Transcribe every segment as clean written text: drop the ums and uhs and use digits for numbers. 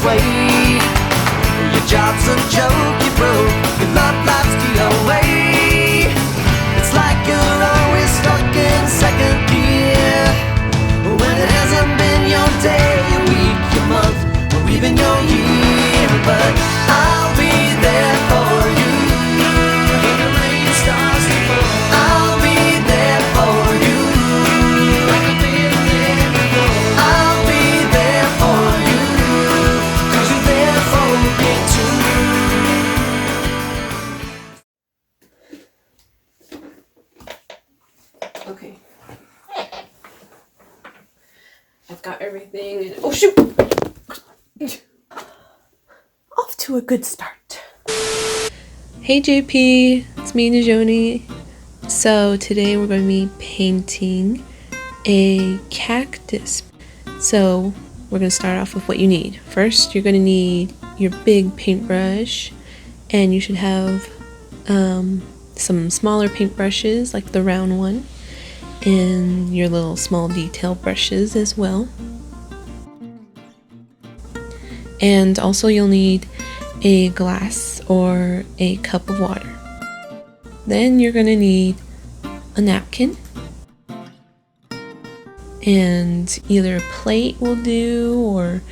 way. Your job's a joke you broke, your love life's the away. It's like you're always stuck in second gear, when it hasn't been your day, your week, your month, or even your year. But I'll be there for you when the rain starts to fall. I'll be there for you like I've been there before. I'll be there for you 'cause you're there for me too. Okay. I've got everything and oh shoot! Off to a good start. Hey JP, it's me Nizhoni. So today we're going to be painting a cactus. So we're going to start off with what you need. First, you're going to need your big paintbrush, and you should have some smaller paintbrushes like the round one, and your little small detail brushes as well. And also you'll need a glass or a cup of water. Then you're going to need a napkin, and either a plate will do, or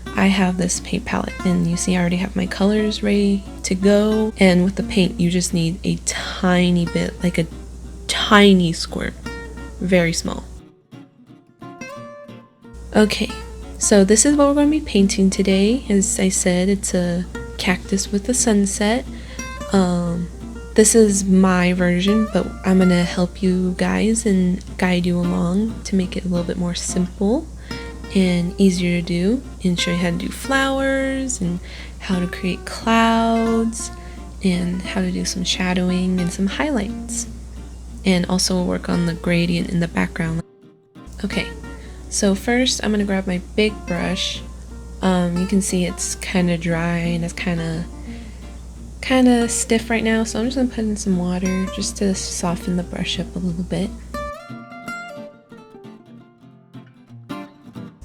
I have this paint palette, and you see I already have my colors ready to go. And with the paint you just need a tiny bit, like a tiny squirt, very small. Okay, so this is what we're going to be painting today. As I said, it's a cactus with a sunset. This is my version, but I'm going to help you guys and guide you along to make it a little bit more simple and easier to do, and show you how to do flowers and how to create clouds and how to do some shadowing and some highlights, and also work on the gradient in the background. Okay, so first I'm going to grab my big brush. You can see it's kind of dry and it's kind of stiff right now, so I'm just going to put in some water just to soften the brush up a little bit.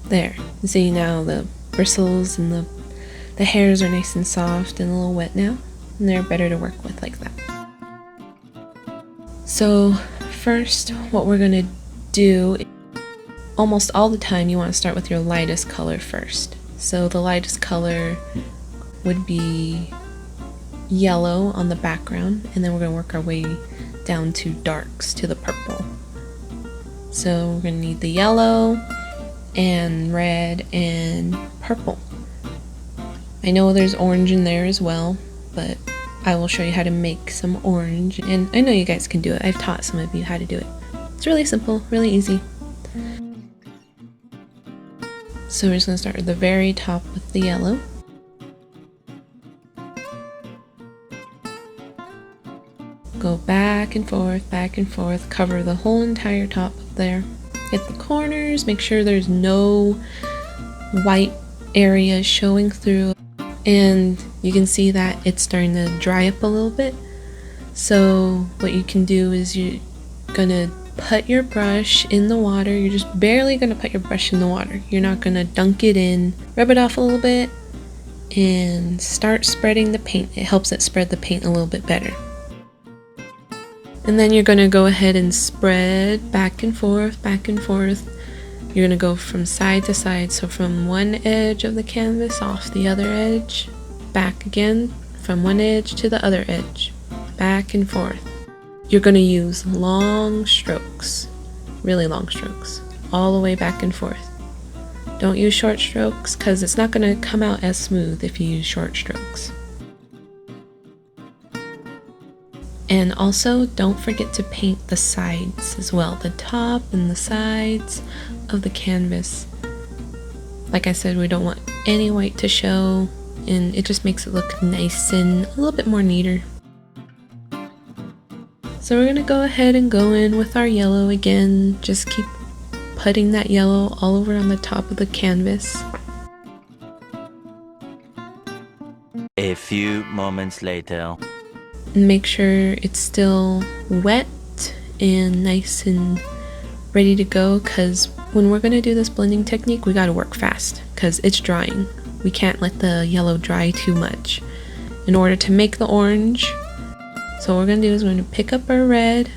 There, you see now the bristles and the hairs are nice and soft and a little wet now, and they're better to work with like that. So first, what we're going to do, almost all the time you want to start with your lightest color first. So the lightest color would be yellow on the background, and then we're going to work our way down to darks to the purple. So we're going to need the yellow and red and purple. I know there's orange in there as well, but I will show you how to make some orange, and I know you guys can do it. I've taught some of you how to do it. It's really simple, really easy. So we're just going to start at the very top with the yellow. Go back and forth, cover the whole entire top up there. Hit the corners, make sure there's no white areas showing through. And you can see that it's starting to dry up a little bit. So what you can do is you're gonna put your brush in the water. You're just barely gonna put your brush in the water. You're not gonna dunk it in. Rub it off a little bit and start spreading the paint. It helps it spread the paint a little bit better. And then you're gonna go ahead and spread back and forth, back and forth. You're gonna go from side to side, so from one edge of the canvas off the other edge, back again, from one edge to the other edge, back and forth. You're gonna use long strokes, really long strokes, all the way back and forth. Don't use short strokes, because it's not gonna come out as smooth if you use short strokes. And also, don't forget to paint the sides as well, the top and the sides of the canvas. Like I said, we don't want any white to show, and it just makes it look nice and a little bit more neater. So we're gonna go ahead and go in with our yellow again. Just keep putting that yellow all over on the top of the canvas. A few moments later. And make sure it's still wet and nice and ready to go, because when we're going to do this blending technique, we got to work fast because it's drying. we can't let the yellow dry too much in order to make the orange. So what we're gonna do is we're gonna pick up our red.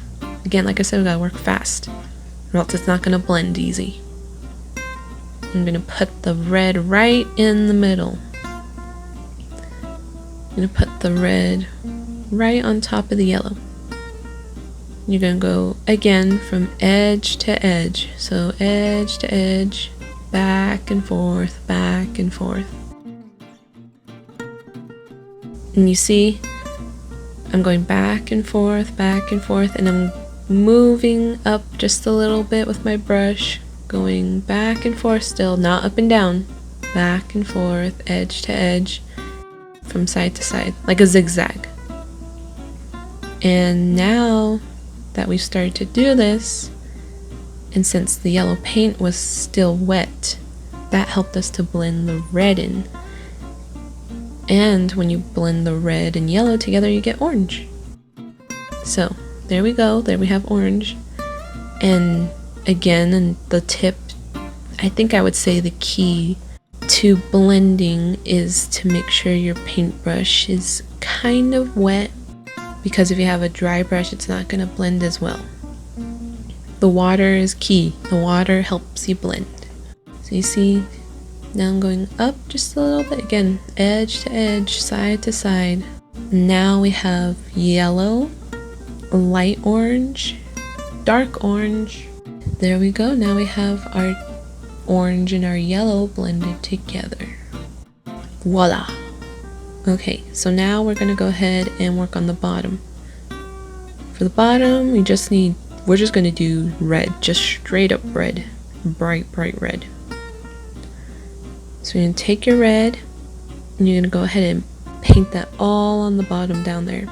Again, like I said, we gotta work fast, or else it's not gonna blend easy. I'm gonna put the red right in the middle. I'm gonna put the red right on top of the yellow. You're gonna go again from edge to edge. So edge to edge, back and forth, back and forth. And you see, I'm going back and forth, and I'm moving up just a little bit with my brush, going back and forth still, not up and down, back and forth, edge to edge, from side to side, like a zigzag. And now that we've started to do this, and since the yellow paint was still wet, that helped us to blend the red in. And when you blend the red and yellow together, you get orange. So there we go, there we have orange. And again, and the tip, I think I would say the key to blending is to make sure your paintbrush is kind of wet, because if you have a dry brush, it's not going to blend as well. The water is key. The water helps you blend. So you see, now I'm going up just a little bit, again, edge to edge, side to side. Now we have yellow, light orange, dark orange. There we go, now we have our orange and our yellow blended together. Voila! Okay, so now we're gonna go ahead and work on the bottom. For the bottom, we're just gonna do red, just straight up red, bright red. So you're gonna take your red and you're gonna go ahead and paint that all on the bottom down there.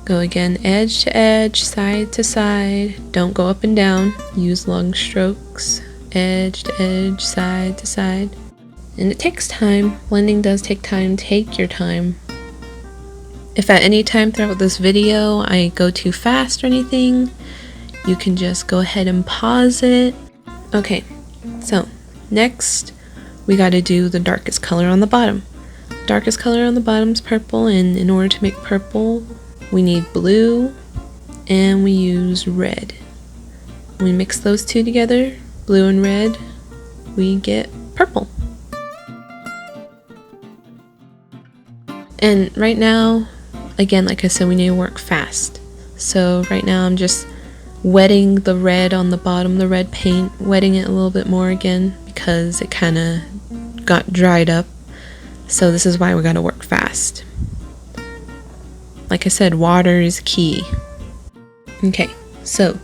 Go again, edge to edge, side to side. Don't go up and down. Use long strokes, edge to edge, side to side. And it takes time. Blending does take time. Take your time. If at any time throughout this video I go too fast or anything, you can just go ahead and pause it. Okay, so next we got to do the darkest color on the bottom. The darkest color on the bottom is purple, and in order to make purple, we need blue and we use red. When we mix those two together, blue and red, we get purple. And right now, again, like I said, we need to work fast. So right now I'm just wetting the red on the bottom, the red paint, wetting it a little bit more again because it kind of got dried up. So this is why we gotta work fast. Like I said, water is key. Okay, so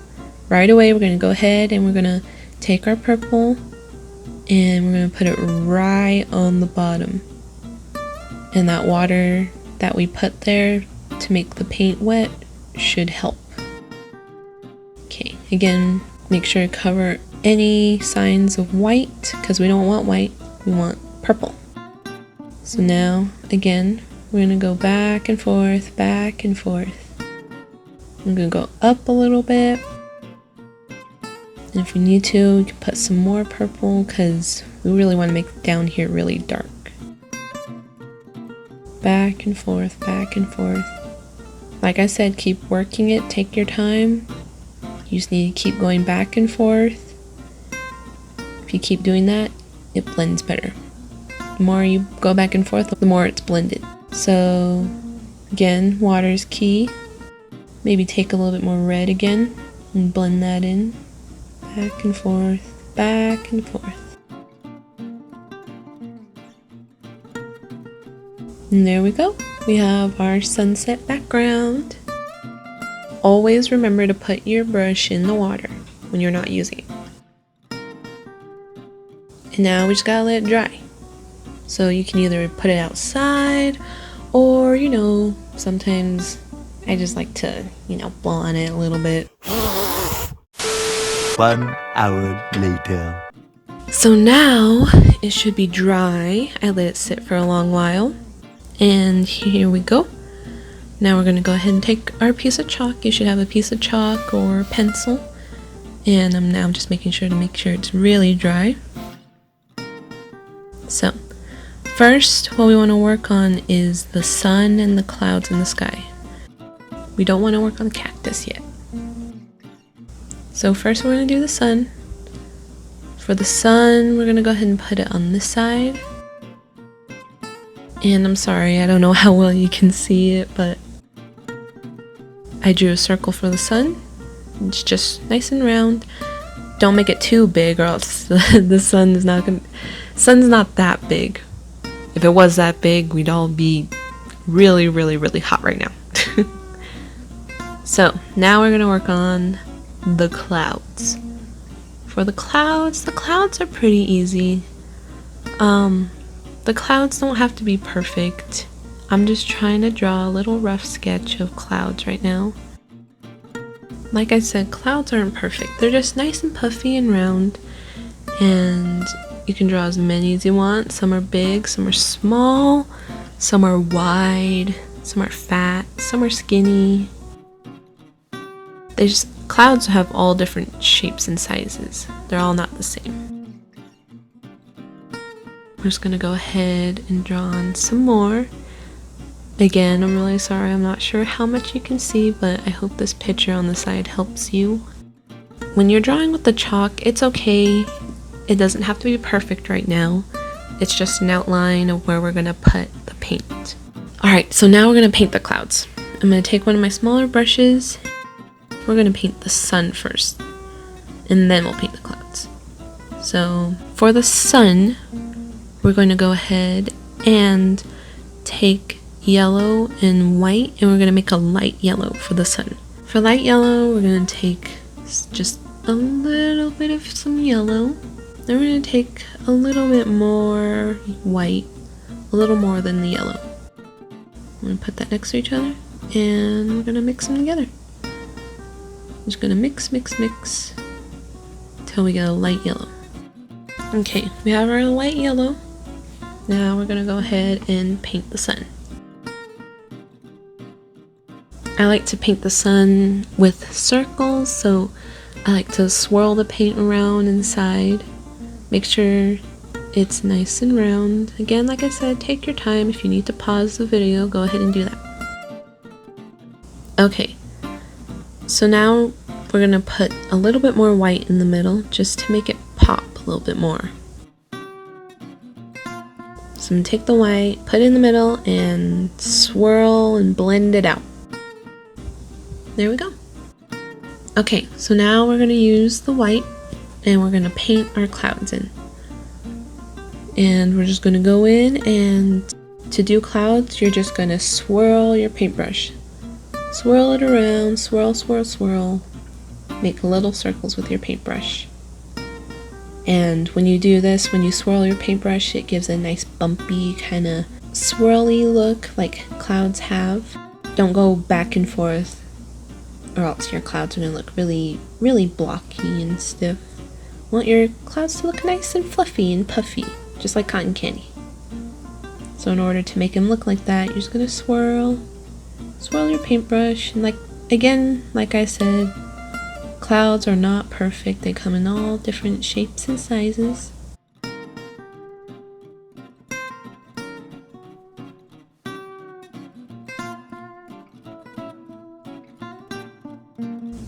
right away we're gonna go ahead and we're gonna take our purple and we're gonna put it right on the bottom. And that water that we put there to make the paint wet should help. Okay, again, make sure to cover any signs of white because we don't want white, we want purple. So now, again, we're gonna go back and forth, back and forth. I'm gonna go up a little bit. And if we need to, we can put some more purple because we really want to make down here really dark. Back and forth, back and forth. Like I said, keep working it, take your time. You just need to keep going back and forth. If you keep doing that, it blends better. The more you go back and forth, the more it's blended. So again, water is key. Maybe take a little bit more red again and blend that in. Back and forth, back and forth. And there we go. We have our sunset background. Always remember to put your brush in the water when you're not using it. And now we just gotta let it dry. So you can either put it outside or, you know, sometimes I just like to, you know, blow on it a little bit. 1 hour later. So now it should be dry. I let it sit for a long while. And here we go. Now we're going to go ahead and take our piece of chalk. You should have a piece of chalk or pencil. And I'm now just making sure it's really dry. So First, what we want to work on is the sun and the clouds in the sky. We don't want to work on the cactus yet. So first we're going to do the sun. For the sun, we're going to go ahead and put it on this side. And I'm sorry, I don't know how well you can see it, but I drew a circle for the sun. It's just nice and round. Don't make it too big or else the sun's not that big. If it was that big, we'd all be really, really, really hot right now. So now we're gonna work on the clouds. For the clouds are pretty easy. The clouds don't have to be perfect. I'm just trying to draw a little rough sketch of clouds right now. Like I said, clouds aren't perfect. They're just nice and puffy and round, and you can draw as many as you want. Some are big, some are small, some are wide, some are fat, some are skinny. Clouds have all different shapes and sizes. They're all not the same. I'm just gonna go ahead and draw on some more. Again, I'm really sorry, I'm not sure how much you can see, but I hope this picture on the side helps you. When you're drawing with the chalk, it's okay. It doesn't have to be perfect right now. It's just an outline of where we're gonna put the paint. Alright, so now we're gonna paint the clouds. I'm gonna take one of my smaller brushes. We're gonna paint the sun first, and then we'll paint the clouds. So for the sun, we're going to go ahead and take yellow and white, and we're going to make a light yellow for the sun. For light yellow, we're going to take just a little bit of some yellow. Then we're going to take a little bit more white, a little more than the yellow. I'm going to put that next to each other, and we're going to mix them together. I'm just going to mix till we get a light yellow. Okay, we have our light yellow. Now we're going to go ahead and paint the sun. I like to paint the sun with circles, so I like to swirl the paint around inside. Make sure it's nice and round. Again, like I said, take your time. If you need to pause the video, go ahead and do that. Okay, so now we're going to put a little bit more white in the middle just to make it pop a little bit more. So I'm going to take the white, put it in the middle, and swirl and blend it out. There we go. Okay, so now we're going to use the white and we're going to paint our clouds in. And we're just going to go in, and to do clouds, you're just going to swirl your paintbrush. Swirl it around, swirl, swirl, swirl. Make little circles with your paintbrush. And when you do this, when you swirl your paintbrush, it gives a nice bumpy kind of swirly look like clouds have. Don't go back and forth, or else your clouds are going to look really, really blocky and stiff. You want your clouds to look nice and fluffy and puffy, just like cotton candy. So in order to make them look like that, you're just going to swirl your paintbrush, and like I said, clouds are not perfect. They come in all different shapes and sizes.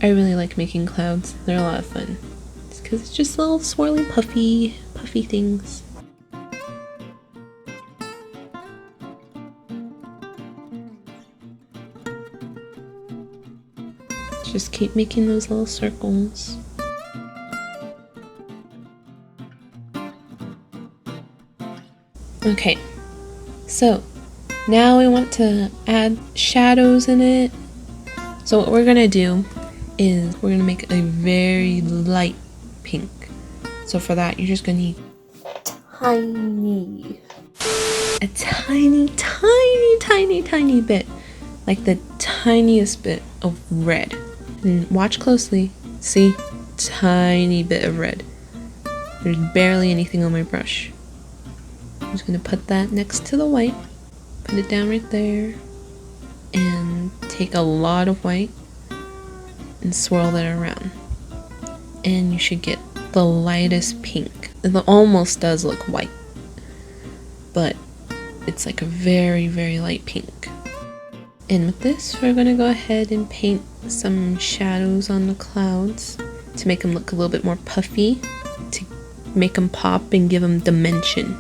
I really like making clouds. They're a lot of fun. It's because it's just little swirly, puffy things. Just keep making those little circles. Okay, so now we want to add shadows in it. So what we're gonna do is we're gonna make a very light pink. So for that, you're just gonna need a tiny bit, like the tiniest bit of red. And watch closely. See? Tiny bit of red. There's barely anything on my brush. I'm just going to put that next to the white. Put it down right there. And take a lot of white and swirl that around. And you should get the lightest pink. It almost does look white. But It's like a very, very light pink. And with this, we're gonna go ahead and paint some shadows on the clouds to make them look a little bit more puffy, to make them pop and give them dimension.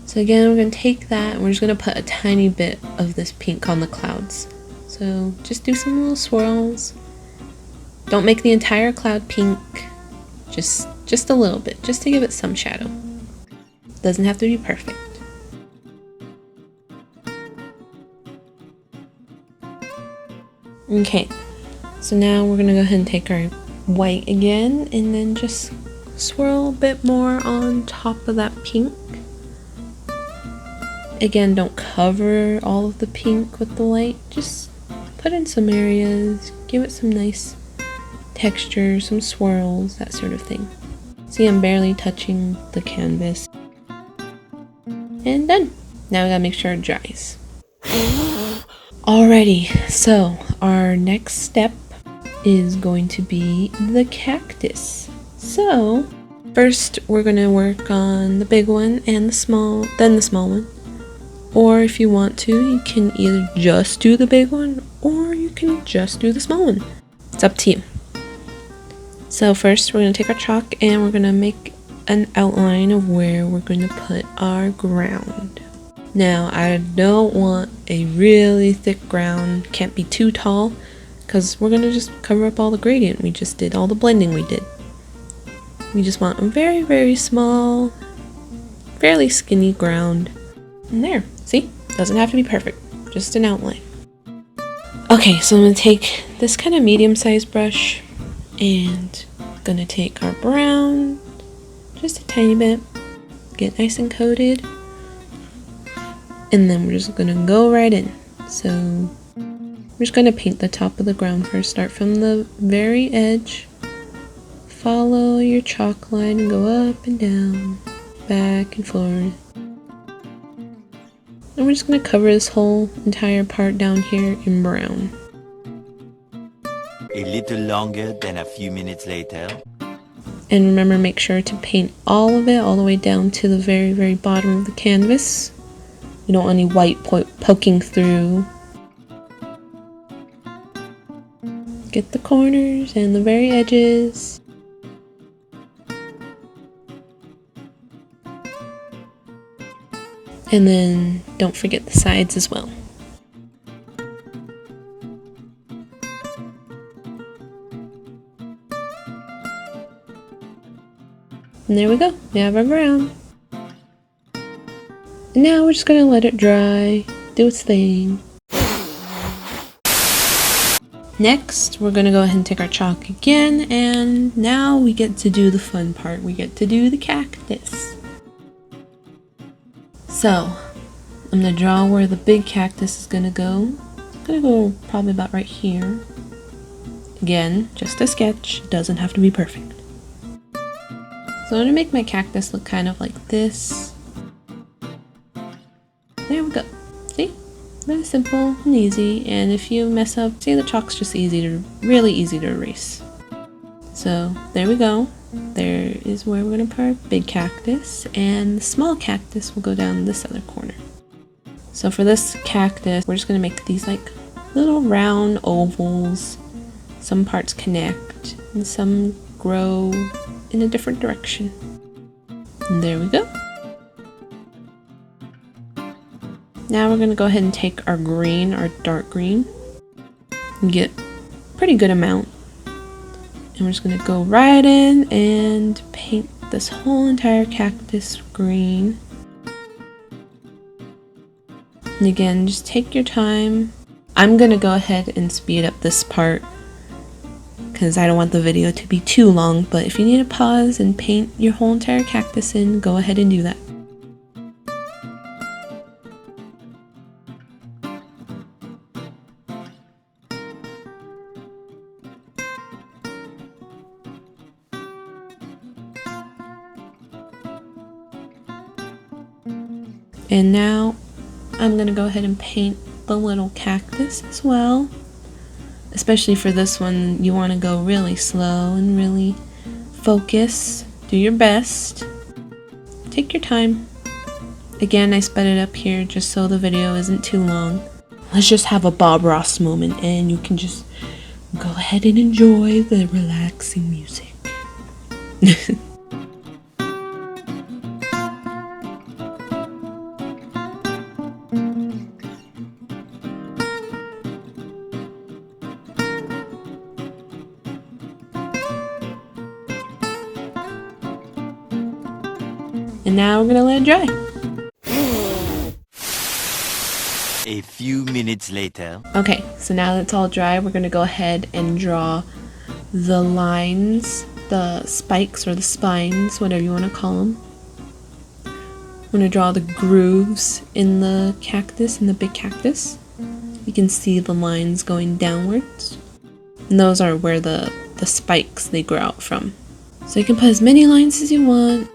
So again, we're gonna take that and we're just gonna put a tiny bit of this pink on the clouds. So just do some little swirls. Don't make the entire cloud pink, just a little bit, just to give it some shadow. Doesn't have to be perfect. Okay, so now we're gonna go ahead and take our white again and then just swirl a bit more on top of that pink. Again, don't cover all of the pink with the light, just put in some areas, give it some nice texture, some swirls, that sort of thing. See, I'm barely touching the canvas. And done. Now we gotta make sure it dries. Alrighty, so our next step is going to be the cactus. So first we're gonna work on the big one and the small, then the small one. Or if you want to, you can either just do the big one or you can just do the small one. It's up to you. So first we're gonna take our chalk and we're gonna make an outline of where we're going to put our ground. Now, I don't want a really thick ground, can't be too tall, because we're going to just cover up all the gradient we just did, all the blending we did. We just want a very, very small, fairly skinny ground. And there, see? Doesn't have to be perfect, just an outline. Okay, so I'm going to take this kind of medium-sized brush and going to take our brown, just a tiny bit, get nice and coated, and then we're just gonna go right in. So we're just gonna paint the top of the ground first. Start from the very edge, follow your chalk line and go up and down, back and forward. And we're just gonna cover this whole entire part down here in brown. A little longer than a few minutes later. And remember, make sure to paint all of it all the way down to the very, very bottom of the canvas. You don't want any white poking through. Get the corners and the very edges. And then don't forget the sides as well. And there we go, we have our brown. And now we're just gonna let it dry, do its thing. Next, we're gonna go ahead and take our chalk again, and now we get to do the fun part. We get to do the cactus. So, I'm gonna draw where the big cactus is gonna go. It's gonna go probably about right here. Again, just a sketch, it doesn't have to be perfect. So I'm going to make my cactus look kind of like this. There we go. See? Very simple and easy, and if you mess up, see, the chalk's just really easy to erase. So there we go. There is where we're going to put our big cactus, and the small cactus will go down this other corner. So for this cactus, we're just going to make these like little round ovals. Some parts connect, and some grow in a different direction. And there we go. Now we're going to go ahead and take our green, our dark green, and get a pretty good amount. And we're just going to go right in and paint this whole entire cactus green. And again, just take your time. I'm going to go ahead and speed up this part because I don't want the video to be too long, but if you need to pause and paint your whole entire cactus in, go ahead and do that. And now I'm going to go ahead and paint the little cactus as well. Especially for this one, you want to go really slow and really focus. Do your best. Take your time. Again, I sped it up here just so the video isn't too long. Let's just have a Bob Ross moment and you can just go ahead and enjoy the relaxing music. And now we're gonna let it dry. A few minutes later. Okay, so now that it's all dry, we're gonna go ahead and draw the lines, the spikes or the spines, whatever you want to call them. I'm gonna draw the grooves in the cactus, in the big cactus. You can see the lines going downwards. And those are where the spikes, they grow out from. So you can put as many lines as you want.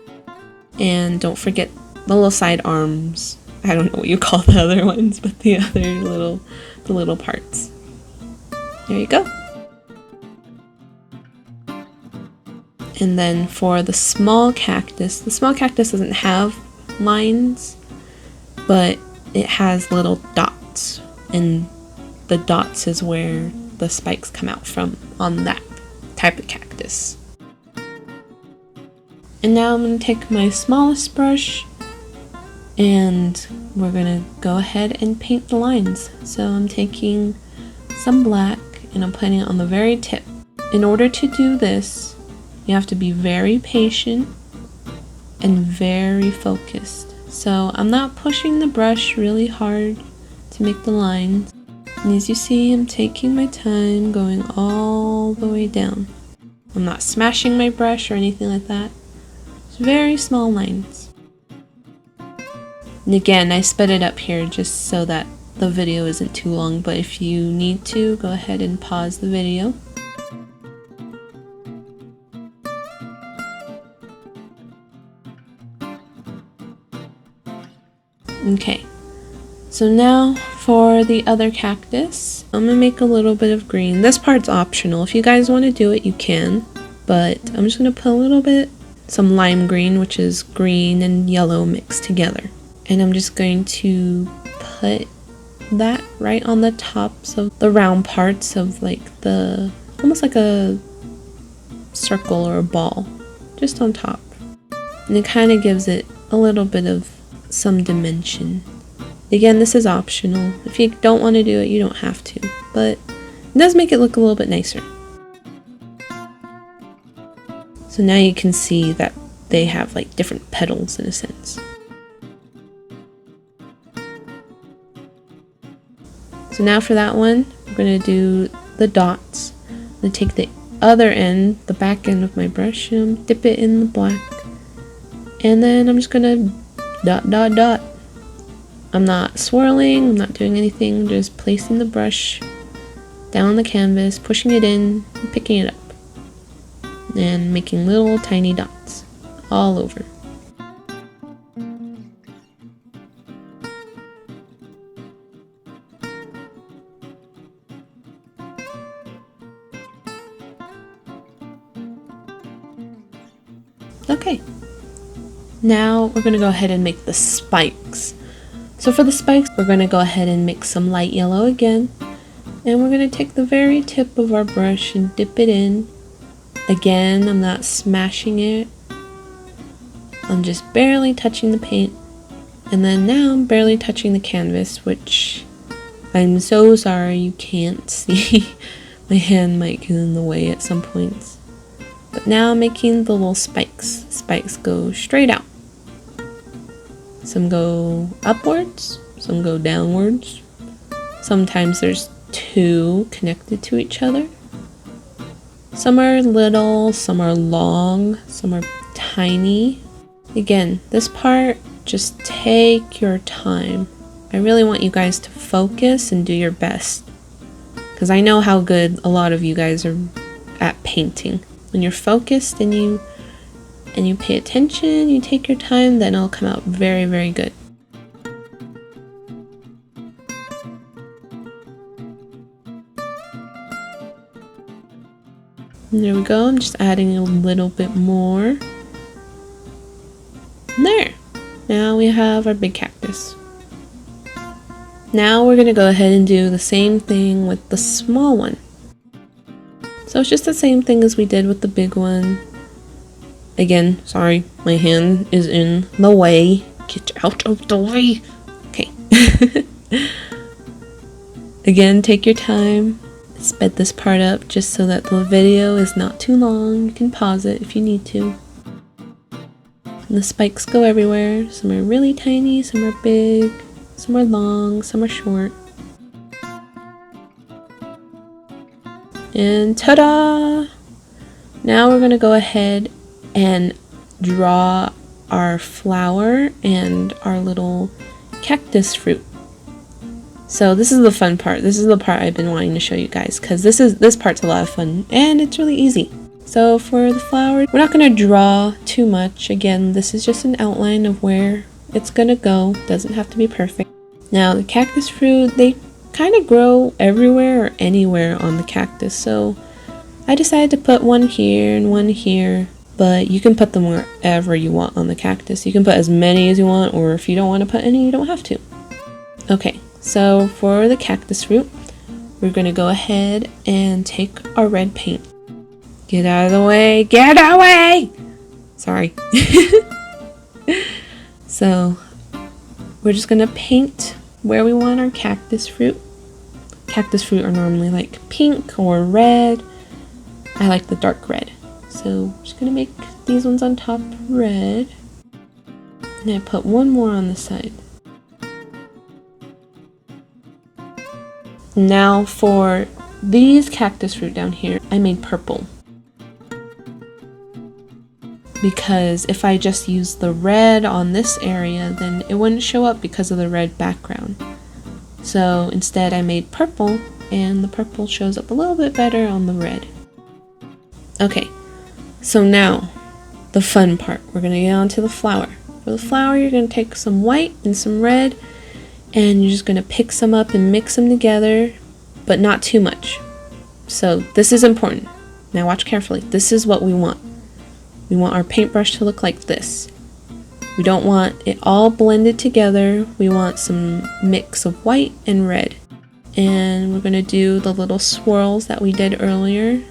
And don't forget the little side arms. I don't know what you call the other ones, but the other little parts. There you go. And then for the small cactus doesn't have lines, but it has little dots. And the dots is where the spikes come out from on that type of cactus. And now I'm going to take my smallest brush and we're going to go ahead and paint the lines. So I'm taking some black and I'm putting it on the very tip. In order to do this, you have to be very patient and very focused. So I'm not pushing the brush really hard to make the lines. And as you see, I'm taking my time going all the way down. I'm not smashing my brush or anything like that. Very small lines. And again, I sped it up here just so that the video isn't too long, but if you need to, go ahead and pause the video. Okay, so now for the other cactus, I'm gonna make a little bit of green. This part's optional. If you guys want to do it, you can, but I'm just gonna put a little bit, some lime green, which is green and yellow mixed together. And I'm just going to put that right on the tops of the round parts of like the, almost like a circle or a ball, just on top. And it kind of gives it a little bit of some dimension. Again, this is optional. If you don't want to do it, you don't have to, but it does make it look a little bit nicer. So now you can see that they have like different petals in a sense. So now for that one, we're going to do the dots. I'm going to take the other end, the back end of my brush, and dip it in the black. And then I'm just going to dot, dot, dot. I'm not swirling, I'm not doing anything, I'm just placing the brush down on the canvas, pushing it in, and picking it up. And making little tiny dots all over. Okay, now we're going to go ahead and make the spikes. So for the spikes, we're going to go ahead and mix some light yellow again. And we're going to take the very tip of our brush and dip it in. Again, I'm not smashing it. I'm just barely touching the paint. And then now I'm barely touching the canvas, which I'm so sorry you can't see. My hand might get in the way at some points. But now I'm making the little spikes. Spikes go straight out. Some go upwards, some go downwards. Sometimes there's two connected to each other. Some are little, some are long, some are tiny. Again, this part, just take your time. I really want you guys to focus and do your best, because I know how good a lot of you guys are at painting. When you're focused and you pay attention, you take your time, then it'll come out very, very good. And there we go, I'm just adding a little bit more. There Now we have our big cactus. Now we're going to go ahead and do the same thing with the small one. So it's just the same thing as we did with the big one. Again, sorry, my hand is in the way. Get out of the way. Okay. Again, take your time. Sped this part up just so that the video is not too long. You can pause it if you need to. And the spikes go everywhere. Some are really tiny, some are big, some are long, some are short. And ta-da! Now we're going to go ahead and draw our flower and our little cactus fruit. So this is the fun part. This is the part I've been wanting to show you guys, because this part's a lot of fun and it's really easy. So for the flower, we're not going to draw too much. Again, this is just an outline of where it's going to go. Doesn't have to be perfect. Now the cactus fruit, they kind of grow everywhere or anywhere on the cactus. So I decided to put one here and one here, but you can put them wherever you want on the cactus. You can put as many as you want, or if you don't want to put any, you don't have to. Okay, so for the cactus fruit, we're going to go ahead and take our red paint. Get out of the way! Get away! Sorry. So we're just going to paint where we want our cactus fruit. Cactus fruit are normally like pink or red. I like the dark red. So I'm just going to make these ones on top red. And I put one more on the side. Now for these cactus fruit down here, I made purple. Because if I just use the red on this area, then it wouldn't show up because of the red background. So instead I made purple, and the purple shows up a little bit better on the red. Okay, so now the fun part. We're going to get on to the flower. For the flower, you're going to take some white and some red, and you're just going to pick some up and mix them together, but not too much. So this is important. Now watch carefully. This is what we want. We want our paintbrush to look like this. We don't want it all blended together. We want some mix of white and red. And we're going to do the little swirls that we did earlier.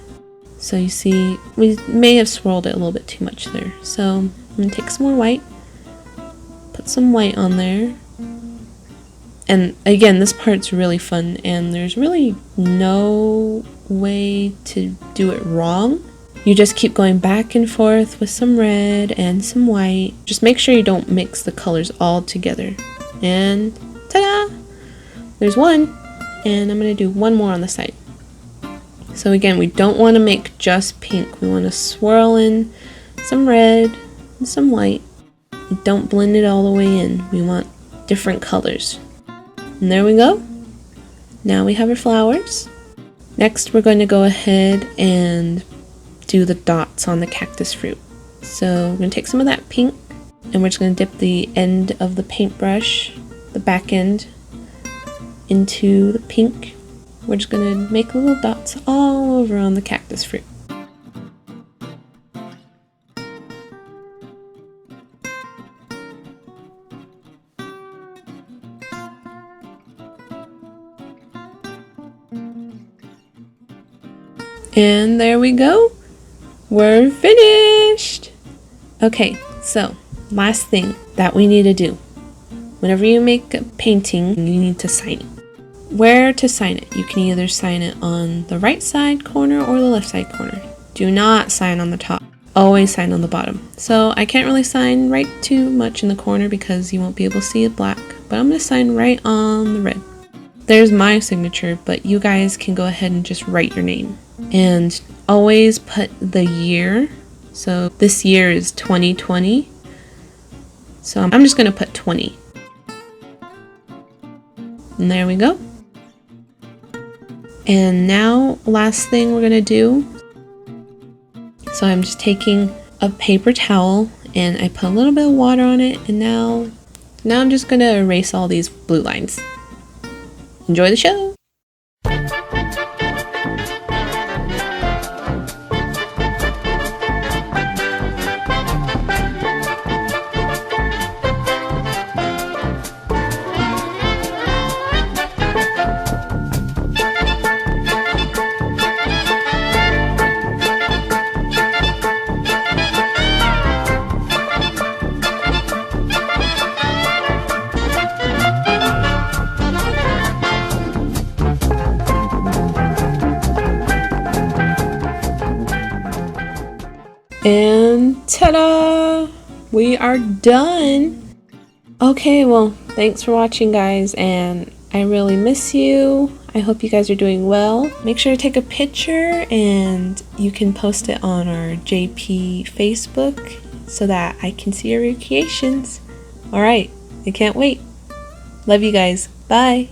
So you see, we may have swirled it a little bit too much there. So I'm going to take some more white, put some white on there. And again, this part's really fun, and there's really no way to do it wrong. You just keep going back and forth with some red and some white. Just make sure you don't mix the colors all together. And ta-da! There's one, and I'm going to do one more on the side. So again, we don't want to make just pink. We want to swirl in some red and some white. Don't blend it all the way in. We want different colors. And there we go. Now we have our flowers. Next, we're going to go ahead and do the dots on the cactus fruit. So we're going to take some of that pink, and we're just going to dip the end of the paintbrush, the back end, into the pink. We're just going to make little dots all over on the cactus fruit. And there we go. We're finished. Okay, so last thing that we need to do. Whenever you make a painting, you need to sign it. Where to sign it? You can either sign it on the right side corner or the left side corner. Do not sign on the top. Always sign on the bottom. So I can't really sign right too much in the corner because you won't be able to see it black, but I'm going to sign right on the red. There's my signature, but you guys can go ahead and just write your name. And always put the year. So this year is 2020. So I'm just going to put 20. And there we go. And now, last thing we're going to do. So I'm just taking a paper towel and I put a little bit of water on it. And now I'm just going to erase all these blue lines. Enjoy the show! And ta-da! We are done! Okay, well, thanks for watching, guys, and I really miss you. I hope you guys are doing well. Make sure to take a picture and you can post it on our JP Facebook so that I can see your creations. Alright, I can't wait. Love you guys. Bye!